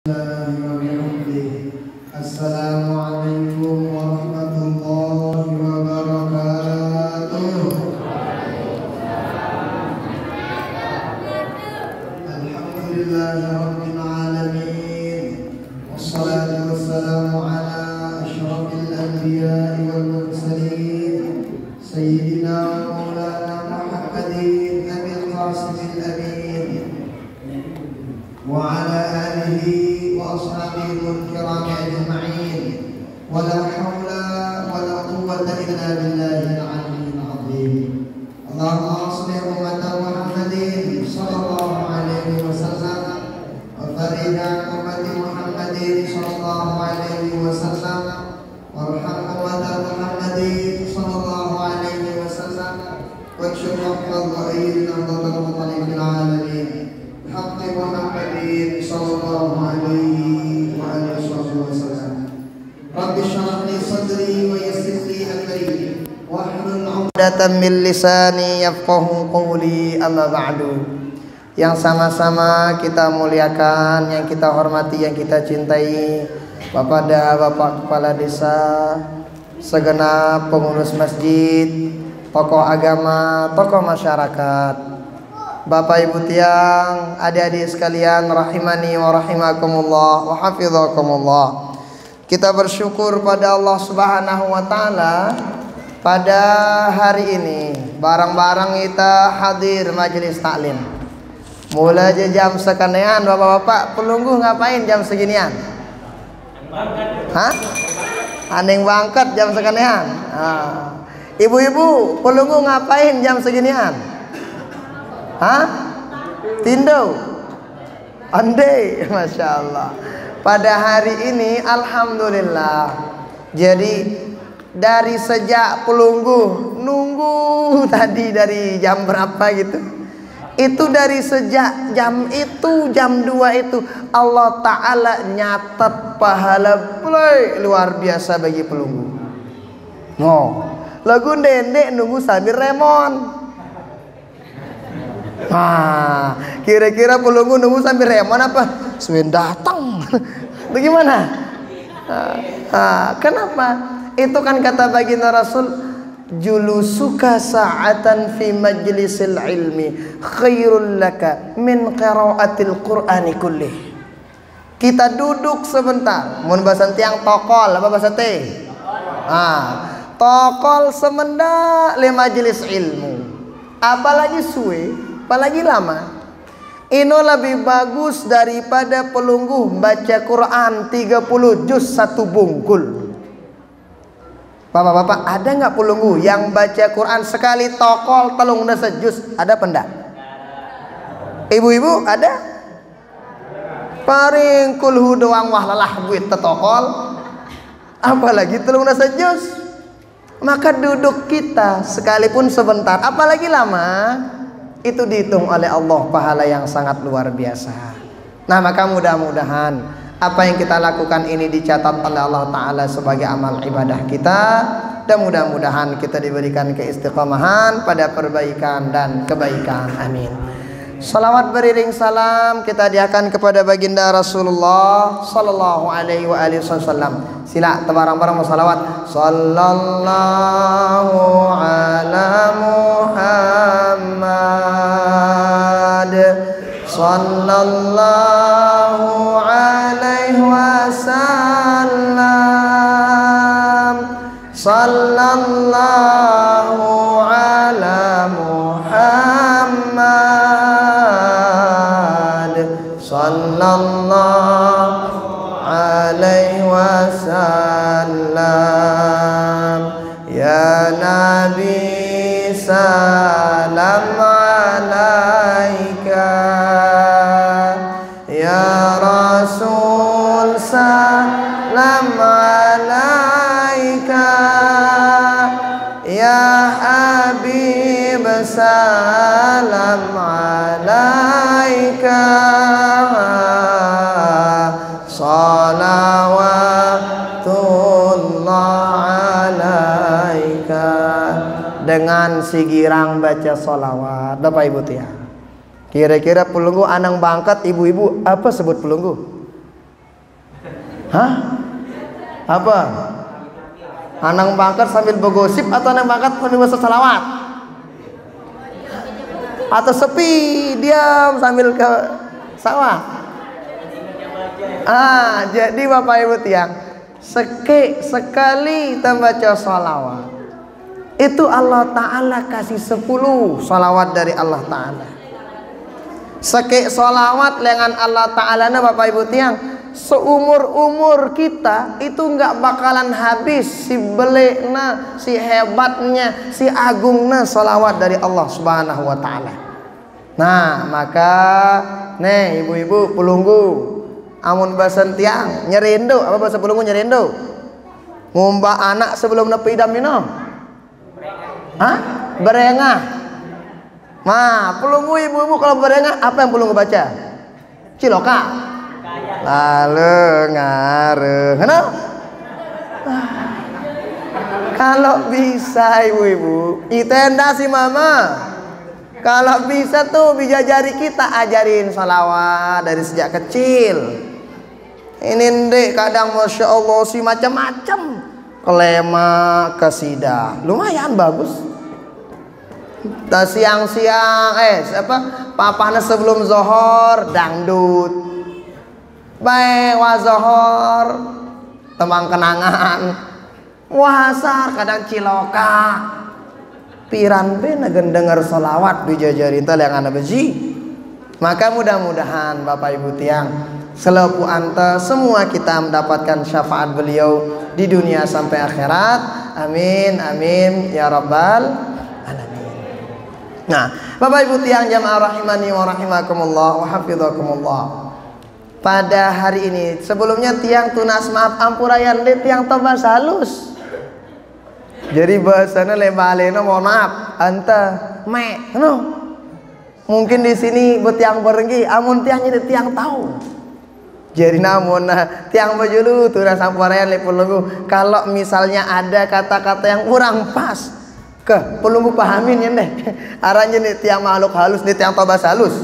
Assalamualaikum warahmatullahi wabarakatuh. Alhamdulillahi rabbil alamin. Wassalatu wassalamu ala asyrafil anbiya'i wal mursalin sayyidina wa maulana Muhammadin abil qasimil amin wa ala alihi وأصحابه الكرام أجمعين ولا حول ولا قوة إلا بالله العلي العظيم. اللهم صل أمة محمد صلى الله عليه وسلم وفرج عن أمة محمد صلى الله عليه وسلم وارحم أمة محمد صلى الله عليه وسلم واكشف واحفظ وأيدنا ضد المطلب العالمين حق محمد صلى الله عليه وآله وسلم. رب اشرح لي صدري ويسر لي أمري واحلل عقدة من لساني يفقهوا قولي. أما بعد. Yang sama-sama kita muliakan, yang kita hormati, yang kita cintai, Bapak Kepala Desa, segenap pengurus masjid, tokoh agama, tokoh masyarakat, Bapak Ibu tiang, adik-adik sekalian, rahimani wa rahimakumullah wa hafizakumullah. Kita bersyukur pada Allah Subhanahu wa taala pada hari ini barang-barang kita hadir majelis taklim. Mulai jam sekian, Bapak-bapak pelungguh ngapain jam seginian? Hah? Aneh bangkat jam sekian. Ibu-ibu pelungguh ngapain jam seginian? Hah? Tindo? Ande, Masya Allah. Pada hari ini Alhamdulillah. Jadi dari sejak pelungguh nunggu tadi dari jam berapa gitu, itu dari sejak jam itu, jam 2 itu Allah Ta'ala nyatet pahala luar biasa bagi pelungguh. Lagu dendek nunggu sambil remon. Kira-kira pelunggu nunggu sambil remon apa? Suwen datang. Bagaimana? Kenapa? Itu kan kata baginda Rasul, julusuka sa'atan fi majlisil ilmi khairul laka min qiraatil qur'ani kullih. Kita duduk sebentar, mun bahasa tiang tokol apa bahasa teh? Tokol semendak le majelis ilmu. Apalagi suwe, apalagi lama, ini lebih bagus daripada pelungguh baca Quran 30 juz 1 bungkul. Bapak-bapak, ada nggak pelungguh yang baca Quran sekali tokol telung dasa juz? Ada pendak? Ibu-ibu ada? Paring kulhu doang wah lelah buit tetokol, apalagi telung dasa juz. Maka duduk kita sekalipun sebentar, apalagi lama, itu dihitung oleh Allah pahala yang sangat luar biasa. Nah, maka mudah-mudahan apa yang kita lakukan ini dicatat oleh Allah Ta'ala sebagai amal ibadah kita, dan mudah-mudahan kita diberikan keistiqomahan pada perbaikan dan kebaikan. Amin. Salawat beriring salam kita hadiahkan kepada baginda Rasulullah sallallahu alaihi wasallam. Sila bareng-bareng salawat. Sallallahu ala Muhammad sallallahu alaihi wasallam. Sallallahu ala Muhammad sallallahu alaihi wasallam. Ya Nabi salam alaika, ya Rasul salam alaika, ya Habib salam alaika, salawatullah alaika. Dengan si girang baca sholawat. Bapak Ibu ya, kira-kira pelunggu anang bangkat, ibu-ibu apa sebut pelunggu? Hah? Apa? Anang pangkat sambil bergosip atau anang pangkat sambil baca salawat? Atau sepi diam sambil ke sawah? Jadi Bapak Ibu tiang, sekali kita baca salawat itu Allah Ta'ala kasih 10 salawat dari Allah Ta'ala. Sekek salawat dengan Allah Ta'ala na Bapak Ibu tiang, seumur-umur kita itu nggak bakalan habis si belekna, si hebatnya, si agungna salawat dari Allah Subhanahu wa Ta'ala. Nah, maka nih ibu-ibu pelunggu, amun basen tiang nyerindo, apa bahasa pelunggu nyerindo? Ngumba anak sebelum nepi idam minum. Hah? Berengah. Nah, pelunggu ibu-ibu kalau berengah apa yang pelunggu baca? Ciloka. Lalu ngareng. Kalau bisa ibu-ibu, itenda si mama. Kalau bisa tuh bijajari kita ajarin salawat dari sejak kecil. Ini ndek kadang masya Allah si macam-macam, kelema kesidah, lumayan bagus. Ta siang-siang papahnya sebelum zohor dangdut, baik wa zohor tembang kenangan, wahasar kadang ciloka. Piran ben dengar salawat bijajari tali yang anak beji. Maka mudah-mudahan Bapak Ibu tiang selepu anta semua kita mendapatkan syafaat beliau di dunia sampai akhirat. Amin amin ya rabbal alamin. Nah, Bapak Ibu tiang jamaah rahimani wa rahimakumullah wa hafizakumullah. Pada hari ini sebelumnya tiang tunas maaf ampurayan de tiang tobas halus. Jadi bahasanya lebalena mohon maaf anta mungkin di sini betiang berenggi amun tiang jadi tiang tahu. Jadi namun tiang bajulu tuh sampurayan lepulunggu kalau misalnya ada kata-kata yang kurang pas pelunggu pahamin ya deh. Arahnya nih tiang makhluk halus nih tiang tobas halus.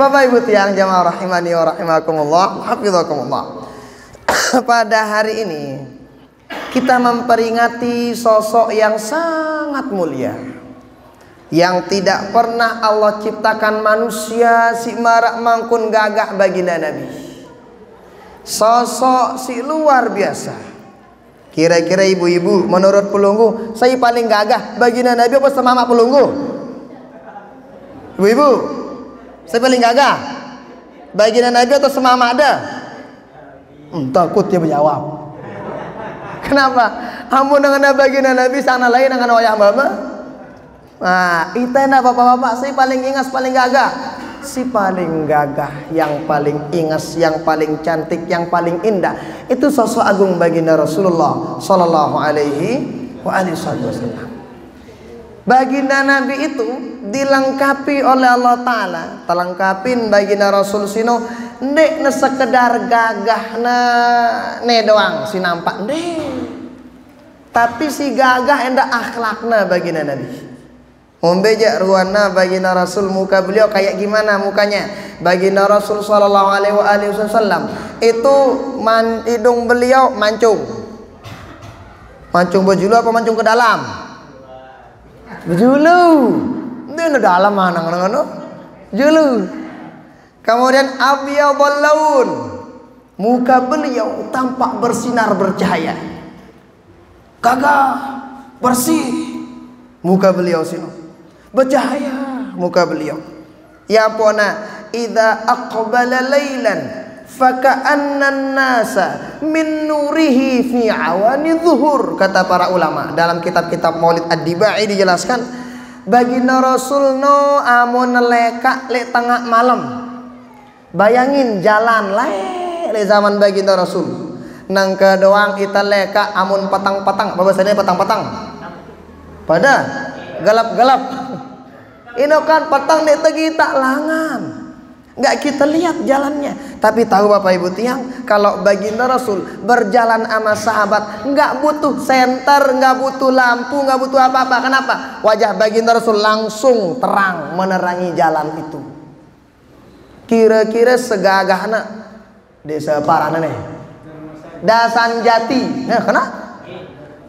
Bapak Ibu tiang jamaah rahimani wa rahimakumullah hafizakumullah. Pada hari ini kita memperingati sosok yang sangat mulia yang tidak pernah Allah ciptakan manusia si marak mangkun gagah baginda Nabi. Sosok si luar biasa. Kira-kira ibu-ibu menurut pelunggu saya paling gagah baginda Nabi apa sama pelunggu? Ibu-ibu, saya paling gagah baginda Nabi atau semama ada? Takut dia menjawab. Kenapa? Amun dengan baginda Nabi sana lain dengan wayah mama. Nah, itena bapak-bapak si paling ingat paling gagah. Si paling gagah, yang paling ingat, yang paling cantik, yang paling indah. Itu sosok agung baginda Rasulullah sallallahu alaihi wasallam. Baginda Nabi itu dilengkapi oleh Allah Ta'ala. Terlengkapin baginda Rasul sino ndek na sekedar gagah na ne doang si nampak ndek, tapi si gagah endak akhlakna baginda Nabi. Membeja ruana baginda Rasul, muka beliau kayak gimana mukanya? Baginda Rasul sallallahu alaihi wasallam itu hidung beliau mancung. Mancung bejulu apa mancung ke dalam? Bejulu. Itu dalam mana ngono? Julu. Kemudian abyadul laun, muka beliau tampak bersinar bercahaya, gagah bersih muka beliau sini, bercahaya muka beliau. Ya pona idza aqbala lailan faka'anna an-nasa min nurihi fi awani zuhur. Kata para ulama dalam kitab-kitab Maulid Ad-Dibai dijelaskan baginda Rasul no amun leka le tengah malam. Bayangin jalan le zaman baginda Rasul nang ke doang kita leka amun petang-petang, apa bahasanya petang-petang? Pada gelap-gelap. Ini kan petang di tegi tak langan. Nggak kita lihat jalannya. Tapi tahu Bapak Ibu tiang, kalau baginda Rasul berjalan sama sahabat nggak butuh senter, nggak butuh lampu, nggak butuh apa-apa. Kenapa? Wajah baginda Rasul langsung terang menerangi jalan itu. Kira-kira segagahna Desa parana nih. Dasan Jati. Nah, kena?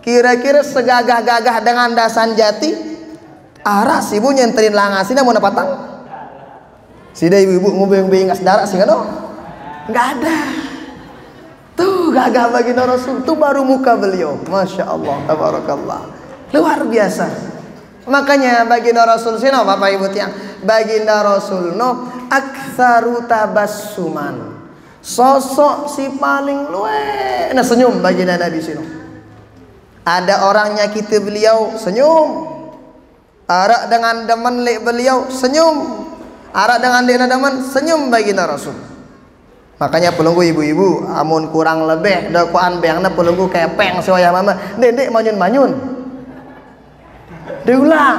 Kira-kira segagah-gagah dengan Dasan Jati, aras ibu nyenterin langasina mau nepatang. Sida ibu-ibu ngubeng-beng darah sih kan? Nggak ada. Tuh gagah baginda Rasul, tuh baru muka beliau. Masya Allah, tabarakallah. Luar biasa. Makanya baginda Rasul sino Bapak Ibu tiang, baginda Rasul no aktsaru tabassuman. Sosok si paling luwe nah senyum baginda Nabi sino. Ada orang nyakiti beliau senyum. Arak dengan demen lek beliau senyum. Arak dengan lek demen senyum baginda Rasul. Makanya pelunggu ibu-ibu amun kurang lebih dakwaan beangna pelunggu kepeng soya mama dendek manyun-manyun. Diulang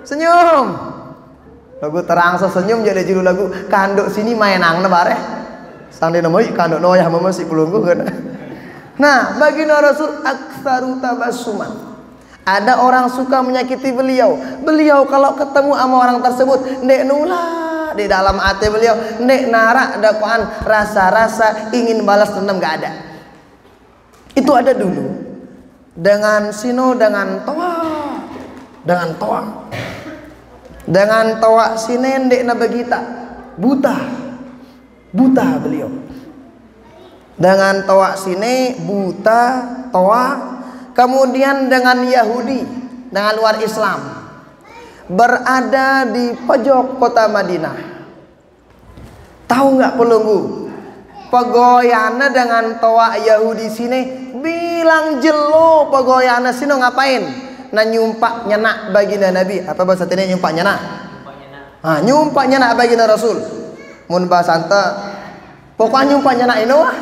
senyum. Lagu terang senyum jadi judul lagu kanduk sini mainang na bareh. Sandi namoi kanduk noyah mama si pelunggu kan. Nah, baginda Rasul aktsaru tabassuman. Ada orang suka menyakiti beliau. Beliau kalau ketemu sama orang tersebut, ndek nula di dalam hati beliau, ndek narak dakwaan rasa-rasa ingin balas dendam gak ada. Itu ada dulu. Dengan sino dengan toa. Dengan toa. Dengan toa sine ndek na begita. Buta. Buta beliau. Dengan toa sini buta toa, kemudian dengan Yahudi, dengan luar Islam, berada di pojok kota Madinah. Tahu nggak pelunggu? Pegoyana dengan toa Yahudi sini bilang jelo pegoyana sini ngapain? Nah nyumpak nyenak baginda Nabi. Apa bahasa ini nyumpak nyenak? Ah nyumpak nyenak baginda Rasul. Mun bahasa anta, pokoknya nyumpak nyenak ini wah.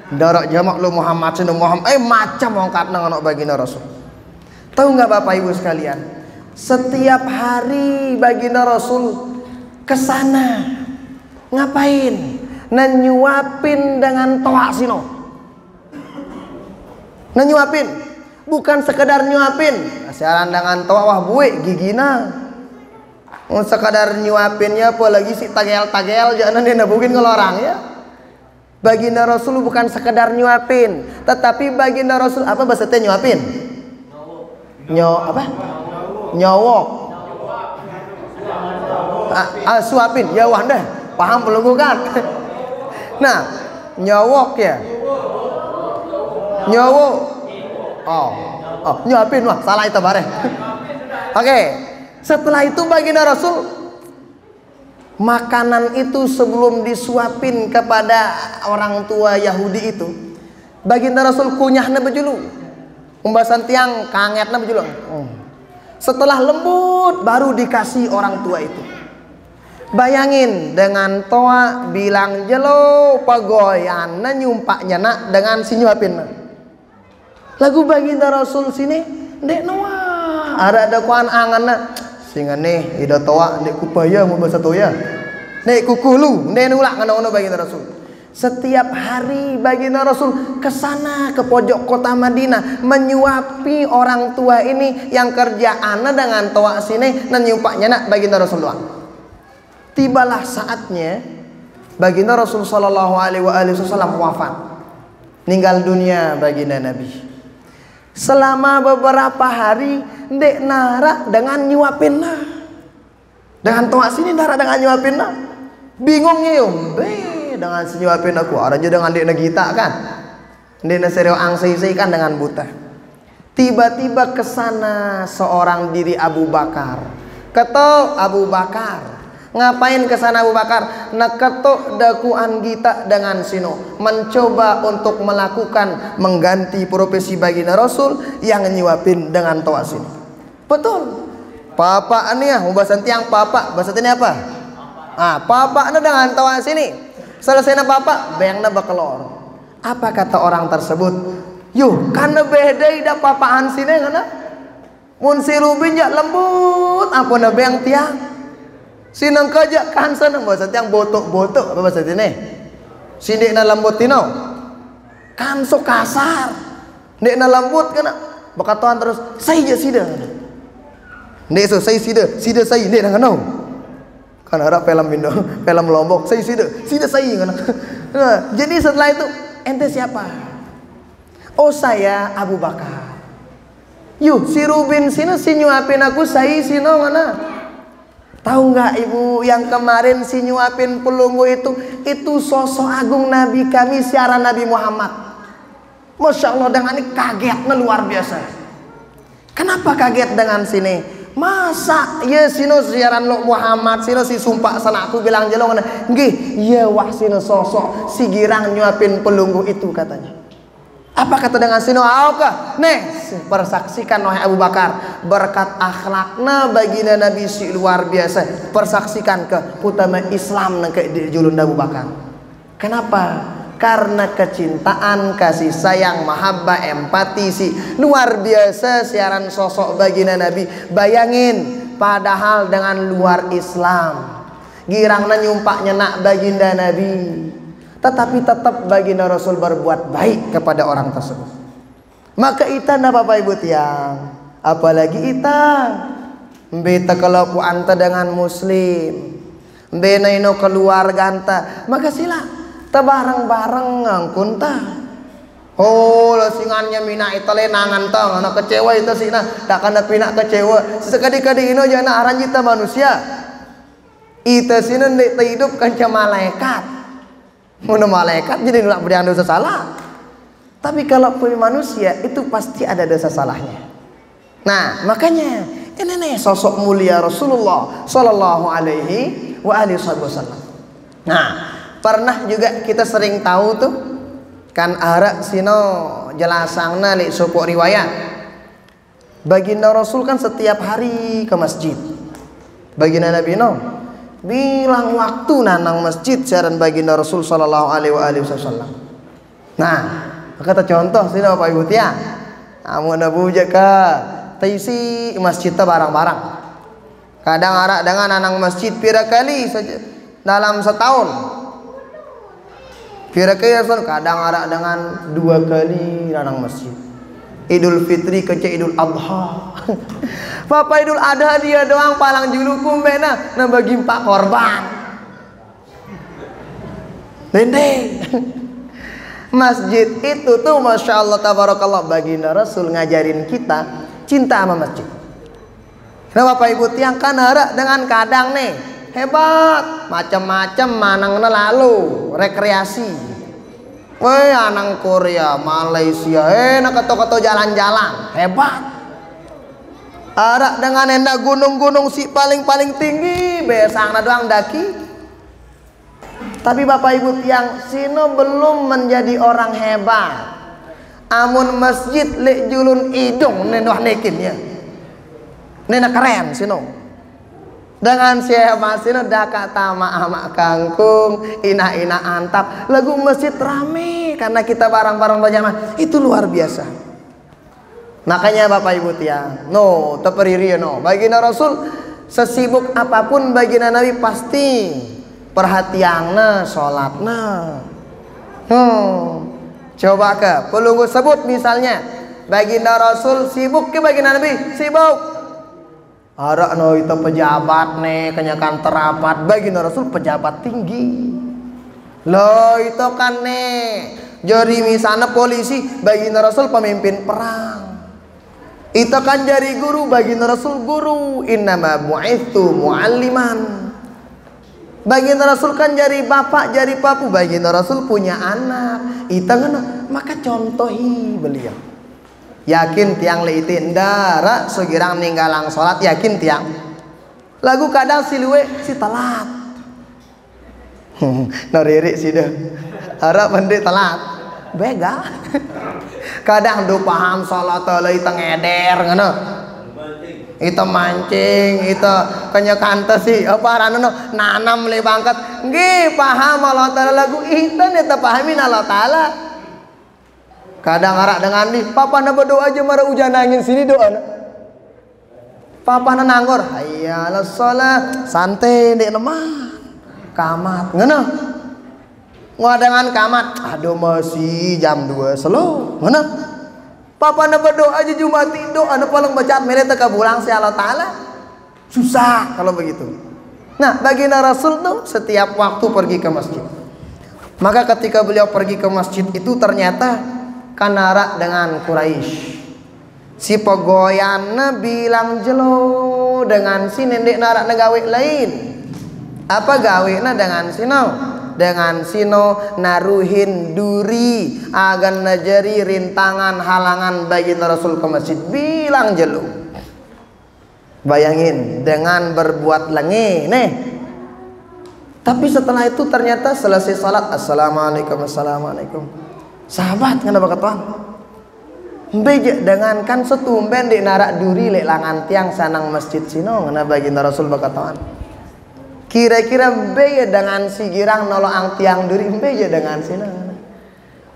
Darak jamak lu Muhammad sinu Muhammad macam ongkat nang anak baginda Rasul. Tahu nggak Bapak Ibu sekalian? Setiap hari baginda Rasul kesana ngapain? Nyuapin dengan toa sino. Nyuapin, bukan sekedar nyuapin. Siaran dengan toa wah buik gigina. Sekadar nyuapinnya apalagi si tagel-tagel jangan dia nabukin ngelorang ya. Baginda Rasul bukan sekedar nyuapin, tetapi baginda Rasul apa bahasanya nyuapin? Apa? Nyowok. Suapin, ya wah deh, paham pelunggu kan? Nah, nyowok ya. Nyowok. Oh, nyuapin wah salah itu bareng. Oke, setelah itu baginda Rasul makanan itu sebelum disuapin kepada orang tua Yahudi itu, baginda Rasul kunyahna bejulu, pembahasan tiang kangetna bejulu. Setelah lembut baru dikasih orang tua itu. Bayangin dengan toa bilang jelo pagoyana nyumpaknya nak dengan si nyuapin. Lagu baginda Rasul sini ndek noa ada kuan anganna sehingga nih ida toa ndek kupaya mau bahasa toya ndek kukulu ndek nulak ngana-ngana baginda Rasul. Setiap hari baginda Rasul kesana ke pojok kota Madinah menyuapi orang tua ini yang kerjaannya dengan toa sini dan nyumpaknya nak baginda Rasul doang. Tibalah saatnya baginda Rasul sallallahu alaihi wasallam wafat, meninggal dunia baginda Nabi. Selama beberapa hari ndek nara dengan nyuapin nah, dengan toa sini nara dengan nyuapin nah, bingungnya yum dengan nyuapin aku aja dengan dek negita kan, dek naserio angsai kan dengan buta. Tiba-tiba kesana seorang diri Abu Bakar, ketok Abu Bakar. Ngapain kesana Abu Bakar? Naketok dakuan kita dengan sino, mencoba untuk melakukan mengganti profesi baginda Rasul yang nyuapin dengan toa sini. Betul. Papa ini ya, bahasa tiang papa, bahasa ini apa? Papa ini dengan toa sini. Selesai na papa, bayangna bakelor. Apa kata orang tersebut? Yuh, karena beda ida papaan sini karena mun si Rubin jak lembut, apa na bayang tiang? Sinang kajak kan sana bahasa tiang botok-botok apa bahasa ini? Sini na lembut tino. Kan so kasar. Nek na lembut kana bakatuan terus saya sida. Nek so saya sida saya nek nang no. Kan harap film Indo, film Lombok saya sida saya kana. Nah, jadi setelah itu ente siapa? Oh saya Abu Bakar. Yuk si Rubin sini si nyuapin aku saya sino mana? Tahu nggak ibu yang kemarin si nyuapin pelunggu itu sosok agung Nabi kami siaran Nabi Muhammad. Masya Allah dengan ini kagetnya luar biasa. Kenapa kaget dengan sini? Masa ya sino siaran lo Muhammad sino si sumpah sana aku bilang jelong nggih ya wah sino sosok si girang nyuapin pelunggu itu katanya. Apa kata dengan sino aoka nih persaksikan wahai Abu Bakar berkat akhlakna baginda Nabi si luar biasa persaksikan ke utama Islam nang ke julun Abu Bakar. Kenapa? Karena kecintaan, kasih sayang, mahabbah, empati si luar biasa siaran sosok baginda Nabi. Bayangin, padahal dengan luar Islam, girangna nyumpaknya nak baginda Nabi, tetapi tetap baginda Rasul berbuat baik kepada orang tersebut. Maka ita na Bapak Ibu tiang, apalagi ita beta kalau anta dengan Muslim, bena ino keluarga anta, maka sila bareng-bareng ngangkun ta. Oh, lasingannya mina ita lenangan ta, anak kecewa itu sina, dak kana pina kecewa. Sekadi-kadi ino jana aran kita manusia. Ita sina nek hidup kanca malaikat. Mun malaikat jadi nulak berian dosa salah. Tapi kalau pun manusia itu pasti ada dosa salahnya. Nah, makanya ini nih sosok mulia Rasulullah sallallahu alaihi wasallam. Nah, pernah juga kita sering tahu tuh kan ara sino jelasangna li supuk riwayat baginda Rasul kan setiap hari ke masjid. Baginda Nabi no bilang waktu nanang masjid siaran baginda Rasul sallallahu alaihi wasallam. Nah, kata contoh sino Bapak Ibu tia amun abu ka taisi masjid ta barang-barang. Kadang ara dengan anang masjid pira kali saja dalam setahun. Kira-kira kadang arak dengan 2 kali nanang masjid. Idul Fitri ke Idul Adha. Papa Idul Adha dia doang palang julukum bena na bagi 4 korban. Dendeng. Masjid itu tuh Masya Allah tabarakallah baginda Rasul ngajarin kita cinta sama masjid. Nah Bapak Ibu tiang kan arak dengan kadang nih hebat macam-macam manangna lalu rekreasi. Weh anang Korea, Malaysia, nak keto-keto jalan-jalan hebat. Ada dengan endak gunung-gunung si paling tinggi, besangna doang daki. Tapi Bapak Ibu tiang sino belum menjadi orang hebat. Amun masjid lek julun idung nenoh nekinnya. Nena keren sino. Dengan siapa sino daka tama amak kangkung ina antap lagu masjid rame karena kita barang-barang berjamaah itu luar biasa. Makanya Bapak Ibu tiang no teperiri no baginda Rasul sesibuk apapun baginda Nabi pasti perhatianna sholatna. Coba ke pelunggu sebut misalnya baginda Rasul sibuk ke baginda Nabi sibuk. Ada no itu pejabat nih kenyakan terapat baginda Rasul pejabat tinggi. Lo itu kan nih jadi misalnya polisi baginda Rasul pemimpin perang. Itu kan jadi guru baginda Rasul guru. Innama bu'itsu mu'alliman. Baginda Rasul kan jadi bapak jadi papu baginda Rasul punya anak. Itu kan maka contohi beliau. Yakin tiang leitin dara sugirang ninggalang sholat yakin tiang lagu kadang siluwe si telat naririk sih deh harap mandi telat bega kadang do paham sholat lagi tengeder ngono itu mancing itu kenyakanta sih apa rano nanam le bangkat nggih paham Allah taala lagu itu nih pahamin Allah taala. Kadang arak dengan nih, papa na berdoa aja marah hujan angin sini doa na. Papa na nanggor, hayalah sholat, santai dek lemah, kamat, ngena. Dengan kamat, aduh masih jam 2 slow, ngena. Papa na berdoa aja Jumat doa na paling baca mereka kebulang si Allah Taala, susah kalau begitu. Nah baginda Rasul tuh setiap waktu pergi ke masjid. Maka ketika beliau pergi ke masjid itu ternyata kanara dengan Quraisy. Si pegoyana bilang jelo dengan si nendek narak negawe lain. Apa gawena dengan sino? Dengan sino naruhin duri agan najari rintangan halangan bagi Rasul ke masjid. Bilang jelo. Bayangin dengan berbuat lengi nih. Tapi setelah itu ternyata selesai salat, assalamualaikum, assalamualaikum. Sahabat kenapa katakan? Beje dengan kan setumben di narak duri lek langan tiang sanang masjid sino ngana baginda Rasul berkataan. Kira-kira beje dengan si girang nolong ang tiang duri beje dengan sino.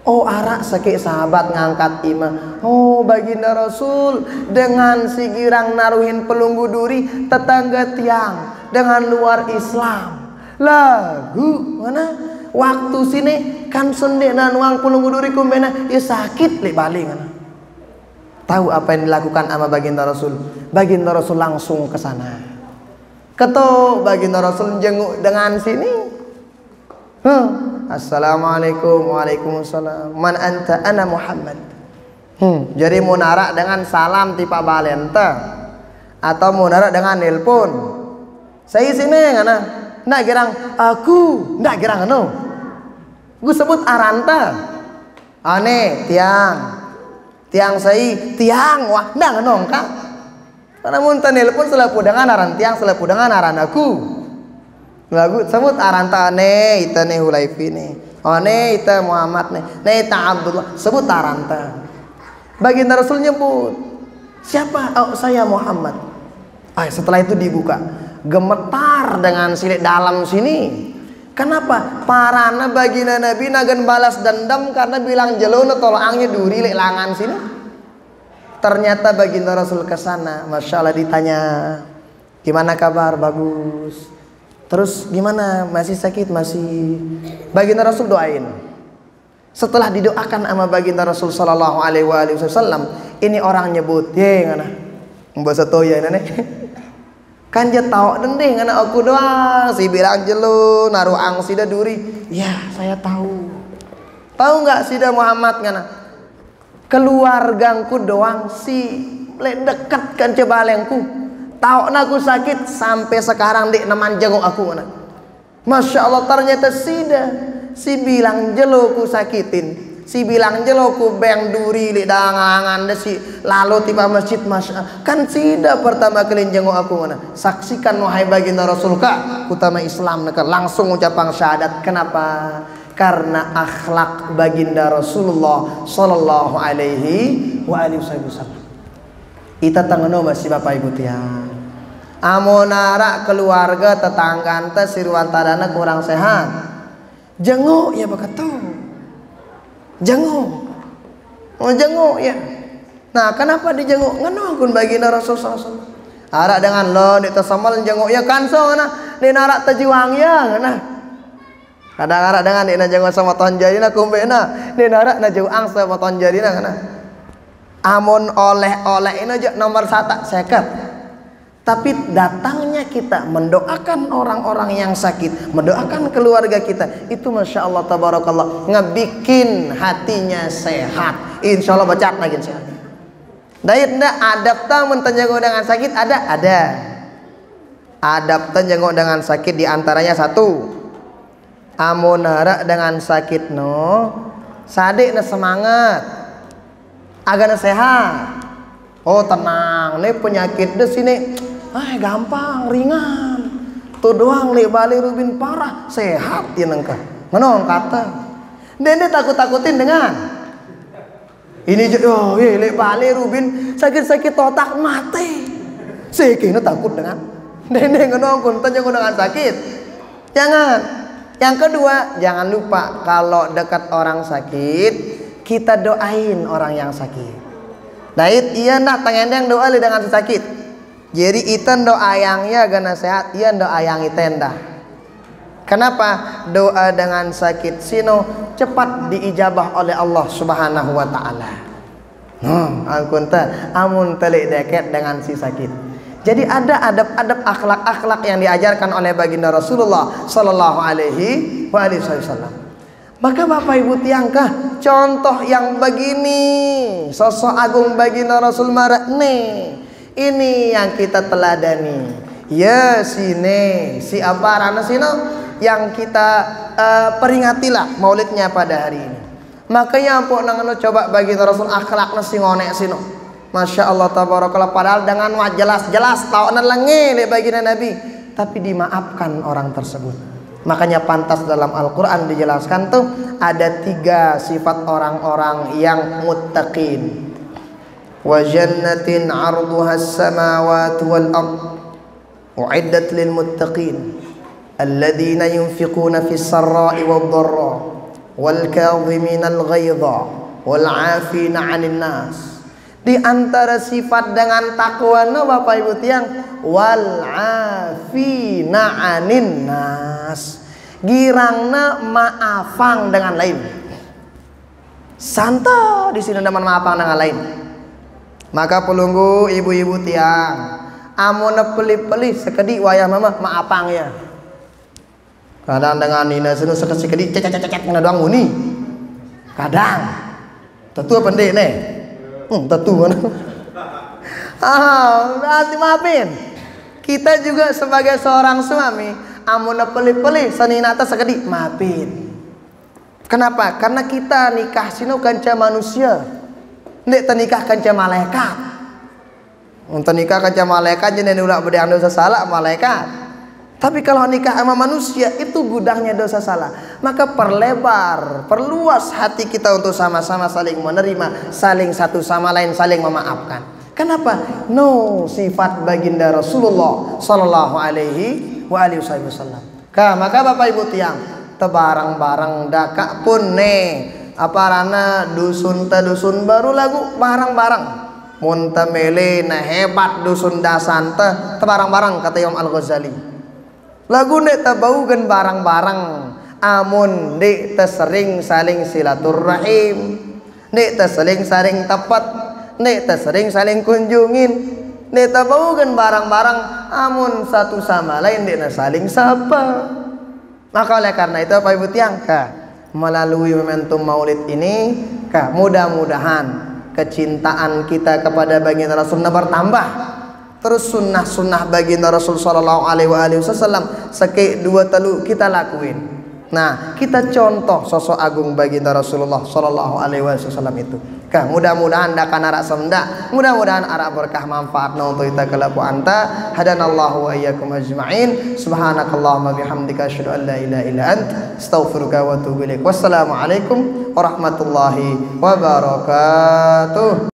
Oh arak sakit sahabat ngangkat imah. Oh baginda Rasul dengan si girang naruhin pelunggu duri tetangga tiang dengan luar Islam. Lagu mana waktu sini kan sendek dan uang pelunggu duri kumbena ya sakit lek balik mana. Tahu apa yang dilakukan sama baginda Rasul? Baginda Rasul langsung ke sana. Ketuk baginda Rasul jenguk dengan sini. Assalamualaikum, waalaikumsalam. Man anta? Ana Muhammad. Jadi mau narak dengan salam tipa balenta atau mau narak dengan nelpon. Saya sini ngana. Nak gerang aku, nak gerang anu. Gue sebut aranta. Ane tiang saya tiang wah ndak nong kak. Karena mun telepon selepu dengan aran tiang selepu dengan aran aku. Lagu sebut aranta ane ita ne Hulaifi nih. Ane ita Muhammad nih. Ne ita Abdullah sebut aranta. Baginda Rasul nyebut siapa? Oh saya Muhammad. Setelah itu dibuka. Gemetar dengan silik dalam sini. Kenapa? Parana baginda Nabi nagan balas dendam karena bilang jelona tolangnya duri lek langan sini. Ternyata baginda Rasul ke sana, masya Allah ditanya, gimana kabar? Bagus. Terus gimana? Masih sakit? Masih. Baginda Rasul doain. Setelah didoakan sama baginda Rasul sallallahu alaihi wasallam, ini orang nyebut, ye ngana, bahasa toya ini. Kan dia tahu dendeng anak aku doang. Si bilang jelo naruh ang sida duri. Ya saya tahu. Tahu nggak sida Muhammad ngana? Keluargangku doang si dekat kan cebalengku. Tahu naku sakit sampai sekarang dek naman jenguk aku ngana. Masya Allah ternyata sida. Si bilang jelo ku sakitin. Si bilang jelo ku beng duri li dangangan desi lalu tiba masjid masya kan sida pertama kali jenguk aku mana saksikan wahai baginda Rasul ka utama Islam neka langsung ucapang syahadat. Kenapa? Karena akhlak baginda Rasulullah sallallahu alaihi wasallam. Ita tangano masih bapak ibu tiang amonara keluarga tetangga ente sirwantadana kurang sehat jenguk ya begitu. Jenguk, jenguk ya. Nah, kenapa dijenguk? Ngano kun baginda Rasul sallallahu. Arak dengan lo di tasamal jenguk ya kan so na di narak tajiwang ya nah. Kadang arak dengan di jenguk sama ton jarina kumbena di narak na juang sama ton jarina kana. Amun oleh-oleh ini aja nomor 1 seket. Tapi datangnya kita mendoakan orang-orang yang sakit, mendoakan keluarga kita, itu masya Allah tabarakallah ngebikin hatinya sehat. Insya Allah baca lagi sehat. Dayat ndak adab tamun tenjenguk dengan sakit ada. Adab tenjenguk dengan sakit diantaranya 1. Amonara dengan sakit no, sadik na semangat, agak sehat. Oh tenang, nih penyakit di sini. Gampang, ringan. Tuh doang lek balik rubin parah, sehat ya nengka. Menong kata. Dene takut-takutin dengan ini lek balik rubin sakit-sakit otak mati. Sekene takut dengan dene ngenong tenjenguk dengan sakit. Jangan. Yang kedua, jangan lupa kalau dekat orang sakit, kita doain orang yang sakit. Dait iya nak tangendeng doa dengan sakit. Jadi iten doa yangnya gana sehat, iya doa yang itenda. Kenapa? Doa dengan sakit sino cepat diijabah oleh Allah Subhanahu wa taala. Angkun teh amun telik deket dengan si sakit. Jadi ada adab-adab akhlak-akhlak yang diajarkan oleh baginda Rasulullah sallallahu alaihi wasallam. Maka Bapak Ibu tiangkah contoh yang begini, sosok agung baginda Rasul marah nih, ini yang kita teladani. Ya sini si apa rana sino yang kita peringatilah maulidnya pada hari ini. Makanya ampun nangono coba baginda Rasul akhlaknya si ngonek sino. Masya Allah tabarakallah, padahal dengan jelas-jelas tahu lengi le baginda Nabi, tapi dimaafkan orang tersebut. Makanya pantas dalam Al-Quran dijelaskan tuh ada 3 sifat orang-orang yang muttaqin. Wa jannatin 'arduha as-samawati wal ard u'iddat lil muttaqin alladziina yunfiquna fis sarra'i wad dharra wal kaadhimina al ghaidha wal 'aafina 'anil nas. Di antara sifat dengan takwana Bapak Ibu tiang, wal afina anin nas, girangna maafang dengan lain. Santai di sini dengan maafang dengan lain. Maka pelunggu ibu-ibu tiang, amun peli-peli sekedi wayah mama maafang ya. Kadang dengan nina sinu sekedi cecek doang muni. Kadang tentu pendek nih. Tentu mana? Nanti maafin. Kita juga sebagai seorang suami, amun peli-peli seninata sekedi maafin. Kenapa? Karena kita nikah sino kanca manusia, ndek nikah kanca malaikat. Untuk nikah kanca malaikat jadi ulah berdang dosa salah malaikat. Tapi kalau nikah sama manusia itu gudangnya dosa salah. Maka perluas hati kita untuk sama-sama saling menerima, saling satu sama lain saling memaafkan. Kenapa? No sifat baginda Rasulullah sallallahu alaihi wasallam. Maka Bapak Ibu tiang, tebarang-barang daka pun apa rana dusun baru lagu barang-barang. Munta mele na hebat dusun dasan tebarang-barang kata Imam Al-Ghazali. Lagu nek tabaugan barang-barang amun nek sering saling silaturrahim, nek sering tepat, nek sering saling kunjungin, nek tabaugan barang-barang amun satu sama lain nek saling sapa. Maka oleh karena itu Bapak Ibu tiang, melalui momentum Maulid ini, mudah-mudahan kecintaan kita kepada baginda Rasulullah bertambah. Terus sunnah-sunnah baginda Rasul sallallahu alaihi wasallam seke 2 kita lakuin. Nah, kita contoh sosok agung baginda Rasulullah sallallahu alaihi wasallam itu. Mudah-mudahan dak kana rak semda, mudah-mudahan arak berkah manfaatna untuk kita kelaku anta. Hadanallahu wa iyyakum ajma'in. Subhanakallahumma bihamdika asyhadu an la ilaha illa ant, astaghfiruka wa atubu ilaik. Wassalamu alaikum warahmatullahi wabarakatuh.